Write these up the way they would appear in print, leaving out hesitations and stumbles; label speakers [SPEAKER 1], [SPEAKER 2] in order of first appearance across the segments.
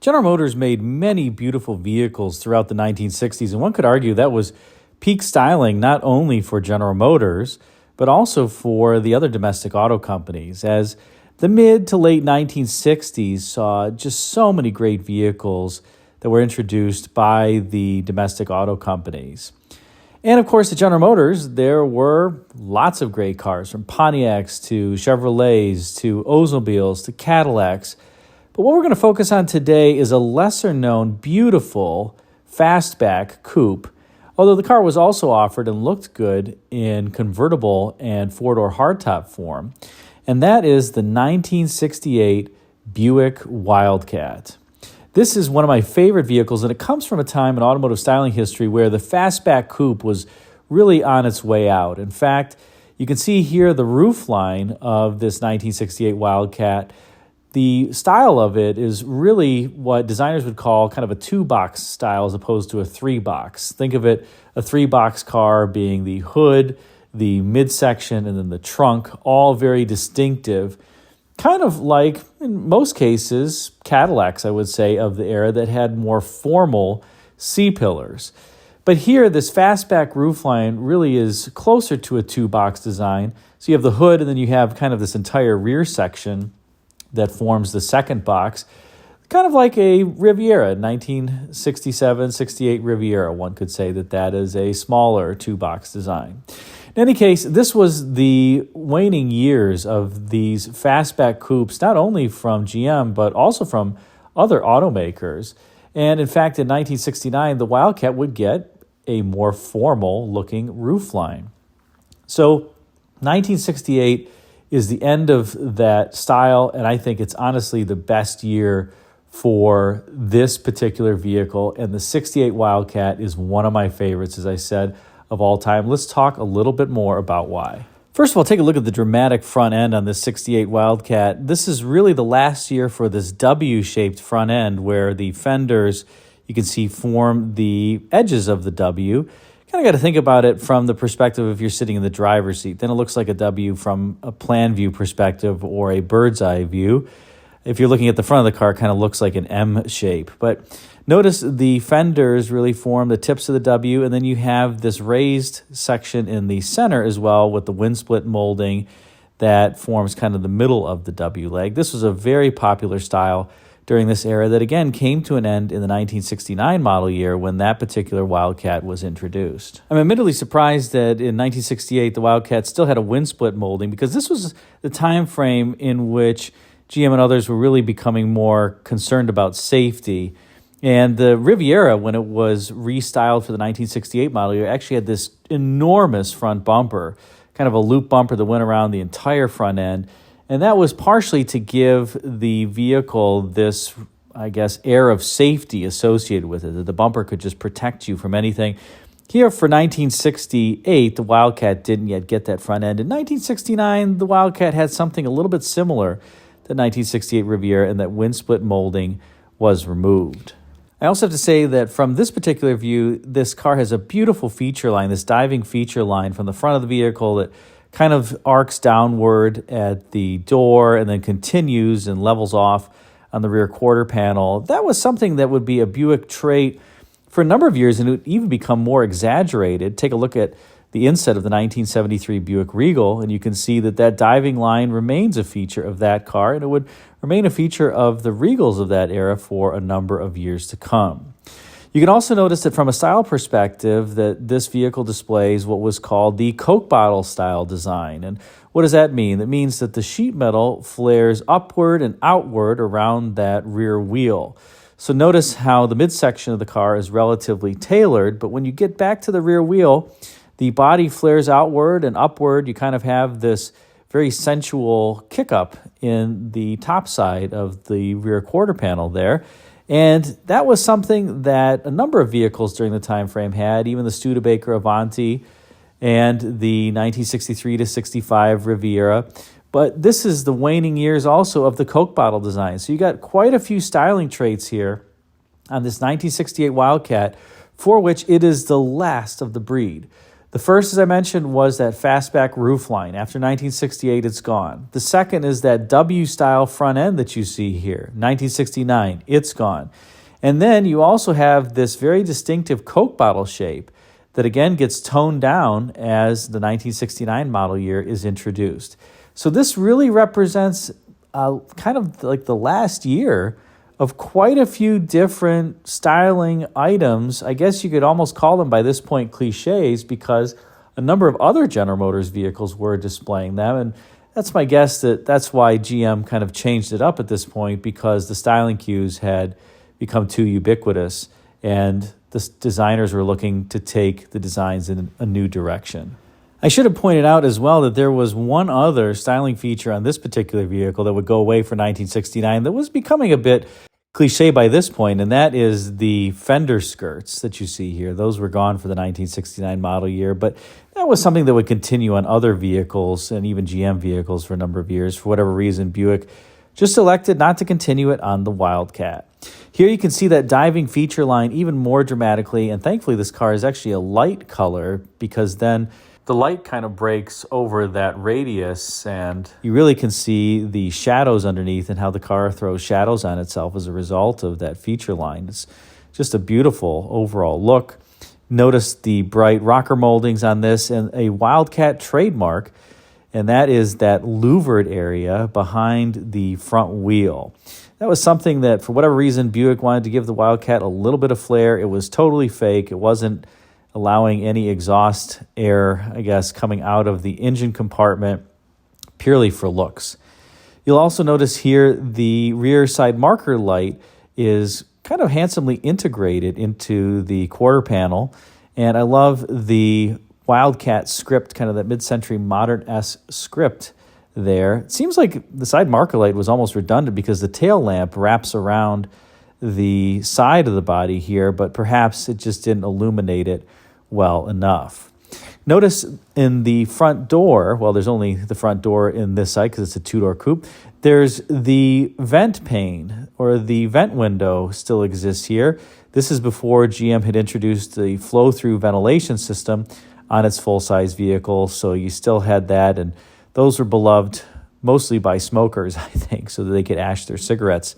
[SPEAKER 1] General Motors made many beautiful vehicles throughout the 1960s, and one could argue that was peak styling not only for General Motors, but also for the other domestic auto companies, as the mid to late 1960s saw just so many great vehicles that were introduced by the domestic auto companies. And of course, at General Motors, there were lots of great cars, from Pontiacs to Chevrolets to Oldsmobiles to Cadillacs. But what we're going to focus on today is a lesser-known, beautiful fastback coupe, although the car was also offered and looked good in convertible and four-door hardtop form. And that is the 1968 Buick Wildcat. This is one of my favorite vehicles, and it comes from a time in automotive styling history where the fastback coupe was really on its way out. In fact, you can see here the roofline of this 1968 Wildcat. The style of it is really what designers would call kind of a two-box style as opposed to a three-box. Think of it, a three-box car being the hood, the midsection, and then the trunk, all very distinctive. Kind of like, in most cases, Cadillacs, I would say, of the era that had more formal C-pillars. But here, this fastback roofline really is closer to a two-box design. So you have the hood, and then you have kind of this entire rear section that forms the second box, kind of like a Riviera, 1967-68 Riviera. One could say that that is a smaller two-box design. In any case, this was the waning years of these fastback coupes, not only from GM, but also from other automakers. And in fact, in 1969, the Wildcat would get a more formal-looking roofline. So 1968 is the end of that style, and I think it's honestly the best year for this particular vehicle. And the 68 Wildcat is one of my favorites, as I said, of all time. Let's talk a little bit more about why. First of all, take a look at the dramatic front end on this 68 Wildcat. This is really the last year for this W-shaped front end where the fenders, you can see, form the edges of the W. Kind of got to think about it from the perspective if you're sitting in the driver's seat. Then it looks like a W from a plan view perspective or a bird's eye view. If you're looking at the front of the car, it kind of looks like an M shape. But notice the fenders really form the tips of the W, and then you have this raised section in the center as well with the wind split molding that forms kind of the middle of the W leg. This was a very popular style during this era that, again, came to an end in the 1969 model year when that particular Wildcat was introduced. I'm admittedly surprised that in 1968 the Wildcat still had a wind split molding, because this was the time frame in which GM and others were really becoming more concerned about safety. And the Riviera, when it was restyled for the 1968 model year, actually had this enormous front bumper, kind of a loop bumper that went around the entire front end. And that was partially to give the vehicle this, I guess, air of safety associated with it, that the bumper could just protect you from anything. Here for 1968, the Wildcat didn't yet get that front end. In 1969, the Wildcat had something a little bit similar to 1968 Riviera, and that wind split molding was removed. I also have to say that from this particular view, this car has a beautiful feature line, this diving feature line from the front of the vehicle that kind of arcs downward at the door and then continues and levels off on the rear quarter panel. That was something that would be a Buick trait for a number of years, and it would even become more exaggerated. Take a look at the inset of the 1973 Buick Regal, and you can see that that diving line remains a feature of that car, and it would remain a feature of the Regals of that era for a number of years to come. You can also notice that from a style perspective that this vehicle displays what was called the Coke bottle style design. And what does that mean? That means that the sheet metal flares upward and outward around that rear wheel. So notice how the midsection of the car is relatively tailored, but when you get back to the rear wheel, the body flares outward and upward. You kind of have this very sensual kick up in the top side of the rear quarter panel there. And that was something that a number of vehicles during the time frame had, even the Studebaker Avanti and the 1963 to 65 Riviera. But this is the waning years also of the Coke bottle design. So you got quite a few styling traits here on this 1968 Wildcat, for which it is the last of the breed. The first, as I mentioned, was that fastback roofline. After 1968, it's gone. The second is that W-style front end that you see here. 1969, it's gone. And then you also have this very distinctive Coke bottle shape that again gets toned down as the 1969 model year is introduced. So this really represents kind of like the last year of quite a few different styling items. I guess you could almost call them by this point cliches, because a number of other General Motors vehicles were displaying them. And that's my guess that's why GM kind of changed it up at this point, because the styling cues had become too ubiquitous and the designers were looking to take the designs in a new direction. I should have pointed out as well that there was one other styling feature on this particular vehicle that would go away for 1969 that was becoming a bit cliche by this point, and that is the fender skirts that you see here. Those were gone for the 1969 model year, but that was something that would continue on other vehicles and even GM vehicles for a number of years. For whatever reason, Buick just elected not to continue it on the Wildcat. Here you can see that diving feature line even more dramatically, and thankfully this car is actually a light color, because then the light kind of breaks over that radius and you really can see the shadows underneath and how the car throws shadows on itself as a result of that feature line. It's just a beautiful overall look. Notice the bright rocker moldings on this and a Wildcat trademark, and that is that louvered area behind the front wheel. That was something that, for whatever reason, Buick wanted to give the Wildcat a little bit of flair. It was totally fake. It wasn't allowing any exhaust air, I guess, coming out of the engine compartment, purely for looks. You'll also notice here the rear side marker light is kind of handsomely integrated into the quarter panel, and I love the Wildcat script, kind of that mid-century modern-esque script there. It seems like the side marker light was almost redundant because the tail lamp wraps around the side of the body here, but perhaps it just didn't illuminate it well enough. Notice in the front door, well, there's only the front door in this side because it's a two-door coupe, there's the vent pane, or the vent window still exists here. This is before GM had introduced the flow-through ventilation system on its full-size vehicle, so you still had that, and those were beloved mostly by smokers, I think, so that they could ash their cigarettes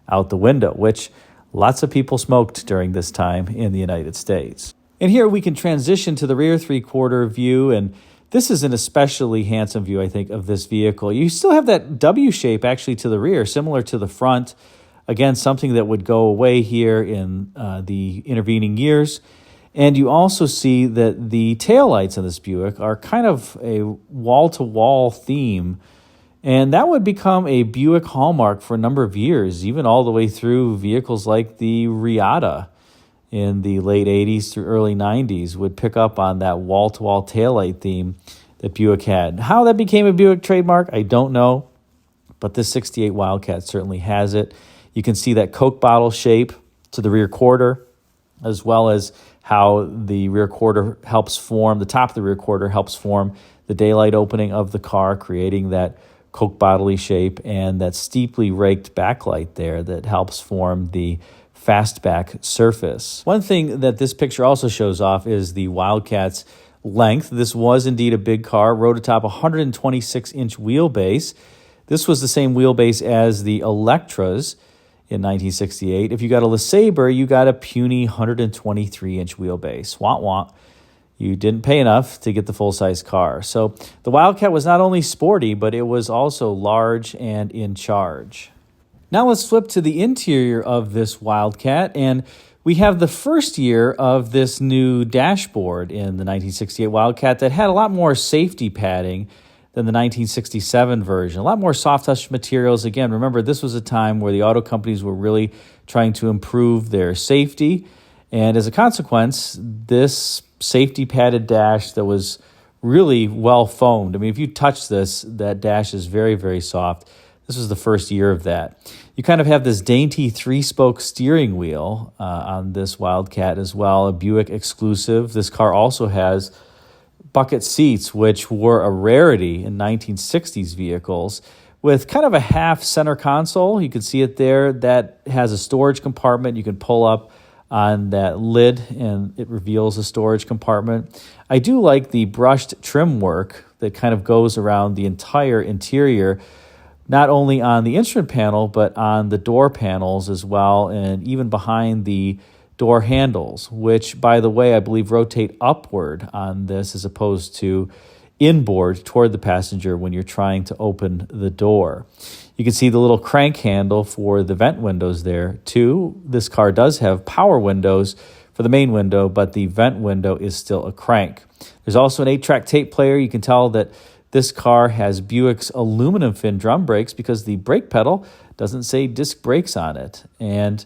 [SPEAKER 1] out the window, which lots of people smoked during this time in the United States. And here we can transition to the rear three-quarter view, and this is an especially handsome view, I think, of this vehicle. You still have that W shape actually to the rear, similar to the front. Again, something that would go away here in the intervening years. And you also see that the taillights in this Buick are kind of a wall-to-wall theme, and that would become a Buick hallmark for a number of years, even all the way through vehicles like the Rarity in the late 80s through early 90s would pick up on that wall-to-wall taillight theme that Buick had. How that became a Buick trademark, I don't know, but this 68 Wildcat certainly has it. You can see that Coke bottle shape to the rear quarter, as well as how the rear quarter helps form, the top of the rear quarter helps form the daylight opening of the car, creating that Coke bottle-y shape, and that steeply raked backlight there that helps form the fastback surface. One thing that this picture also shows off is the Wildcat's length. This was indeed a big car, rode atop a 126-inch wheelbase. This was the same wheelbase as the Electras in 1968. If you got a LeSabre, you got a puny 123-inch wheelbase. Wah wah. You didn't pay enough to get the full-size car. So the Wildcat was not only sporty, but it was also large and in charge. Now let's flip to the interior of this Wildcat, and we have the first year of this new dashboard in the 1968 Wildcat that had a lot more safety padding than the 1967 version. A lot more soft touch materials. Again, remember, this was a time where the auto companies were really trying to improve their safety, and as a consequence, this safety padded dash that was really well foamed. I mean, if you touch this, that dash is very, very soft. This was the first year of that. You kind of have this dainty three-spoke steering wheel on this Wildcat as well, a Buick exclusive. This car also has bucket seats, which were a rarity in 1960s vehicles, with kind of a half center console. You can see it there. That has a storage compartment. You can pull up on that lid, and it reveals a storage compartment. I do like the brushed trim work that kind of goes around the entire interior, not only on the instrument panel, but on the door panels as well, and even behind the door handles, which, by the way, I believe rotate upward on this as opposed to inboard toward the passenger when you're trying to open the door. You can see the little crank handle for the vent windows there too. This car does have power windows for the main window, but the vent window is still a crank. There's also an 8-track tape player. You can tell that this car has Buick's aluminum fin drum brakes because the brake pedal doesn't say disc brakes on it. And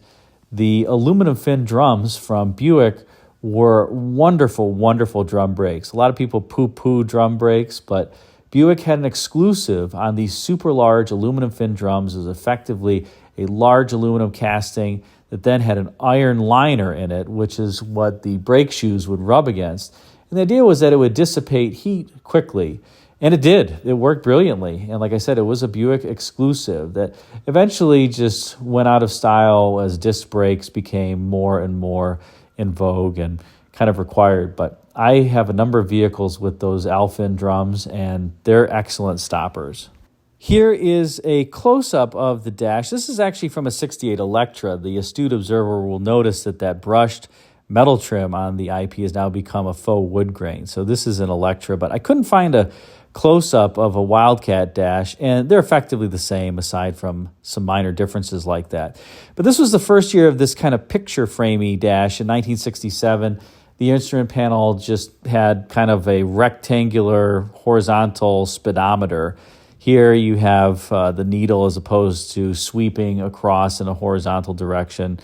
[SPEAKER 1] the aluminum fin drums from Buick were wonderful, wonderful drum brakes. A lot of people poo-poo drum brakes, but Buick had an exclusive on these super large aluminum fin drums. It was effectively a large aluminum casting that then had an iron liner in it, which is what the brake shoes would rub against. And the idea was that it would dissipate heat quickly. And it did. It worked brilliantly. And like I said, it was a Buick exclusive that eventually just went out of style as disc brakes became more and more in vogue and kind of required. But I have a number of vehicles with those Alfin drums, and they're excellent stoppers. Here is a close-up of the dash. This is actually from a 68 Electra. The astute observer will notice that that brushed metal trim on the IP has now become a faux wood grain. So this is an Electra, but I couldn't find a close-up of a Wildcat dash, and they're effectively the same aside from some minor differences like that. But this was the first year of this kind of picture-framey dash in 1967. The instrument panel just had kind of a rectangular horizontal speedometer. Here you have the needle as opposed to sweeping across in a horizontal direction.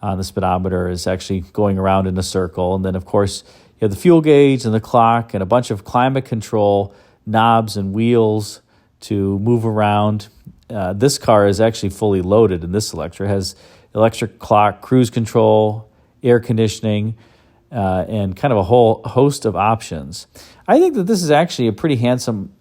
[SPEAKER 1] The speedometer is actually going around in a circle. And then, of course, you have the fuel gauge and the clock and a bunch of climate control knobs and wheels to move around. This car is actually fully loaded, and this Electra has electric clock, cruise control, air conditioning, and kind of a whole host of options. I think that this is actually a pretty handsome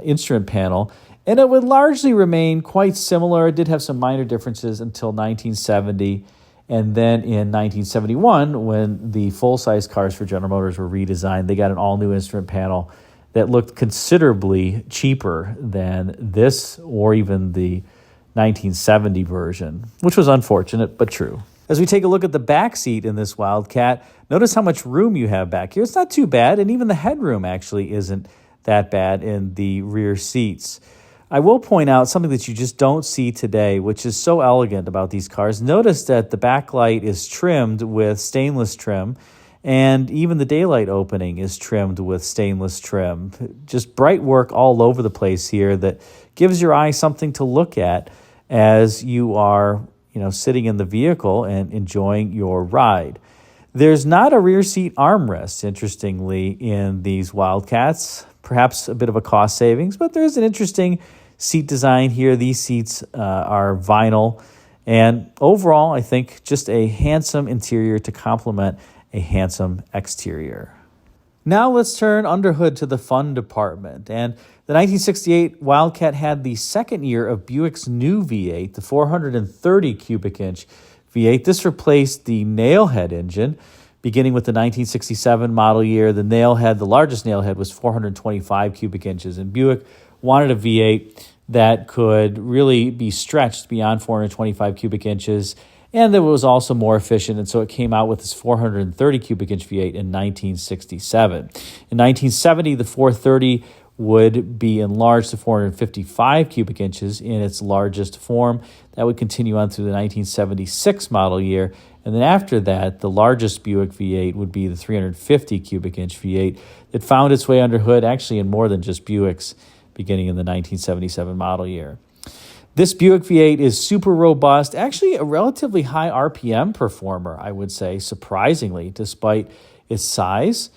[SPEAKER 1] instrument panel, and it would largely remain quite similar. It did have some minor differences until 1970, and then in 1971, when the full-size cars for General Motors were redesigned, they got an all-new instrument panel that looked considerably cheaper than this or even the 1970 version, which was unfortunate but true. As we take a look at the back seat in this Wildcat, notice how much room you have back here. It's not too bad, and even the headroom actually isn't that bad in the rear seats. I will point out something that you just don't see today, which is so elegant about these cars. Notice that the backlight is trimmed with stainless trim, and even the daylight opening is trimmed with stainless trim. Just bright work all over the place here that gives your eye something to look at as you are, sitting in the vehicle and enjoying your ride. There's not a rear seat armrest, interestingly, in these Wildcats. Perhaps a bit of a cost savings, but there's an interesting seat design here. These seats are vinyl, and overall, I think just a handsome interior to complement a handsome exterior. Now let's turn under hood to the fun department. And the 1968 Wildcat had the second year of Buick's new V8, the 430 cubic inch V8. This replaced the nailhead engine. Beginning with the 1967 model year, the largest nailhead was 425 cubic inches, and Buick wanted a V8 that could really be stretched beyond 425 cubic inches, and that was also more efficient, and so it came out with this 430 cubic inch V8 in 1967. In 1970, the 430 would be enlarged to 455 cubic inches in its largest form. That would continue on through the 1976 model year, and then after that, the largest Buick V8 would be the 350 cubic inch V8 that found its way under hood actually in more than just Buicks beginning in the 1977 model year. This Buick V8 is super robust, actually a relatively high RPM performer, I would say, surprisingly, despite its size,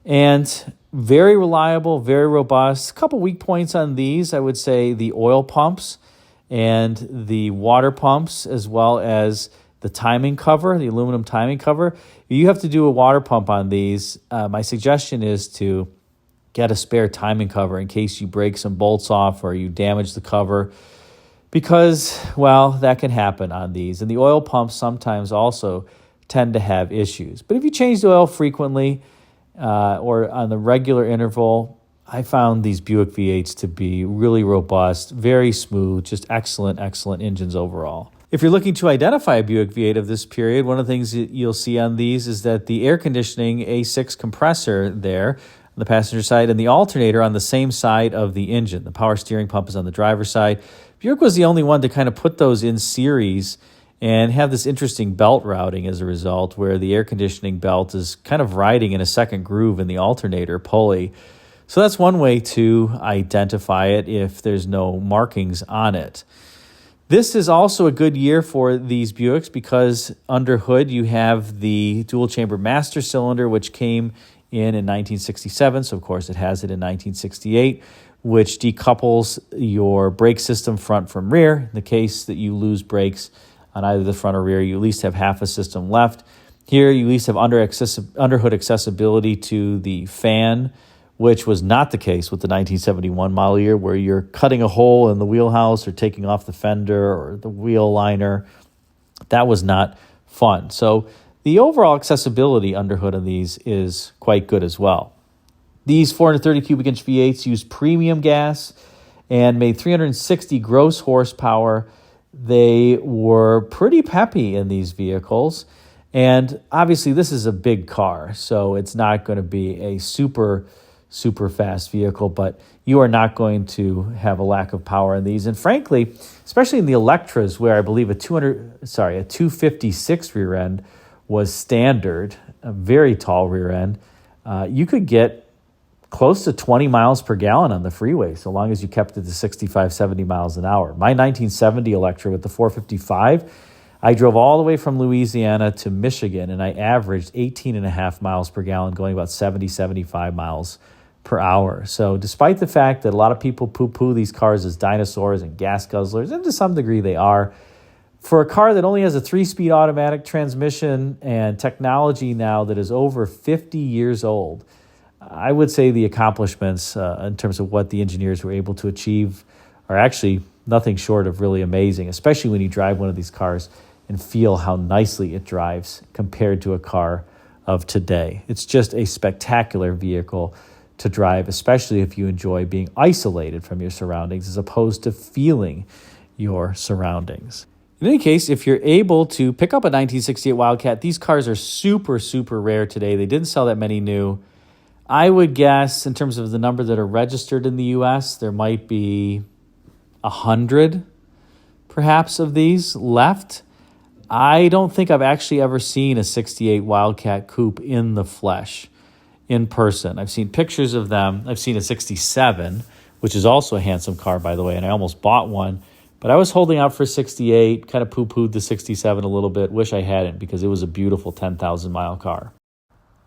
[SPEAKER 1] and very reliable, very robust. A couple weak points on these, I would say the oil pumps and the water pumps, as well as the timing cover, the aluminum timing cover. If you have to do a water pump on these, my suggestion is to get a spare timing cover in case you break some bolts off or you damage the cover, because, well, that can happen on these. And the oil pumps sometimes also tend to have issues. But if you change the oil frequently or on the regular interval, I found these Buick V8s to be really robust, very smooth, just excellent engines overall. If you're looking to identify a Buick V8 of this period, one of the things that you'll see on these is that the air conditioning A6 compressor there on the passenger side and the alternator on the same side of the engine. The power steering pump is on the driver's side. Buick was the only one to kind of put those in series and have this interesting belt routing as a result, where the air conditioning belt is kind of riding in a second groove in the alternator pulley. So that's one way to identify it if there's no markings on it. This is also a good year for these Buicks because under hood you have the dual chamber master cylinder, which came in 1967. So of course it has it in 1968, which decouples your brake system front from rear. In the case that you lose brakes on either the front or rear, you at least have half a system left. Here you at least have underhood accessibility to the fan, which was not the case with the 1971 model year, where you're cutting a hole in the wheelhouse or taking off the fender or the wheel liner. That was not fun. So the overall accessibility under hood of these is quite good as well. These 430 cubic inch V8s use premium gas and made 360 gross horsepower. They were pretty peppy in these vehicles. And obviously this is a big car, so it's not going to be a super fast vehicle, but you are not going to have a lack of power in these. And frankly, especially in the Electras, where I believe a 256 rear end was standard, a very tall rear end, you could get close to 20 miles per gallon on the freeway, so long as you kept it to 65, 70 miles an hour. My 1970 Electra with the 455, I drove all the way from Louisiana to Michigan, and I averaged 18.5 miles per gallon, going about 70, 75 miles per hour. So despite the fact that a lot of people poo-poo these cars as dinosaurs and gas guzzlers, and to some degree they are, for a car that only has a 3-speed automatic transmission and technology now that is over 50 years old, I would say the accomplishments in terms of what the engineers were able to achieve are actually nothing short of really amazing, especially when you drive one of these cars and feel how nicely it drives compared to a car of today. It's just a spectacular vehicle to drive, especially if you enjoy being isolated from your surroundings as opposed to feeling your surroundings. In any case, if you're able to pick up a 1968 Wildcat, these cars are super rare today. They didn't sell that many new. I would guess in terms of the number that are registered in the U.S., there might be 100 perhaps of these left. I don't think I've actually ever seen a 68 Wildcat coupe in the flesh, in person. I've seen pictures of them. I've seen a 67, which is also a handsome car, by the way, and I almost bought one. But I was holding out for 68, kind of poo-pooed the 67 a little bit. Wish I hadn't, because it was a beautiful 10,000-mile car.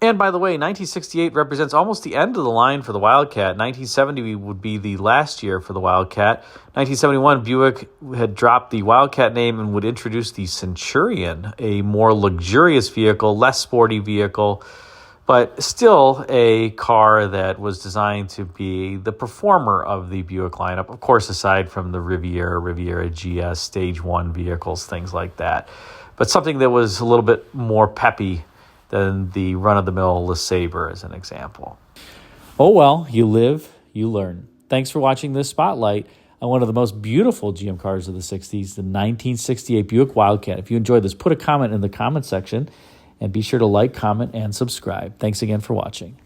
[SPEAKER 1] And by the way, 1968 represents almost the end of the line for the Wildcat. 1970 would be the last year for the Wildcat. 1971, Buick had dropped the Wildcat name and would introduce the Centurion, a more luxurious vehicle, less sporty vehicle, but still a car that was designed to be the performer of the Buick lineup, of course, aside from the Riviera GS, Stage 1 vehicles, things like that. But something that was a little bit more peppy than the run-of-the-mill LeSabre, as an example. Oh well, you live, you learn. Thanks for watching this spotlight on one of the most beautiful GM cars of the 60s, the 1968 Buick Wildcat. If you enjoyed this, put a comment in the comment section, and be sure to like, comment, and subscribe. Thanks again for watching.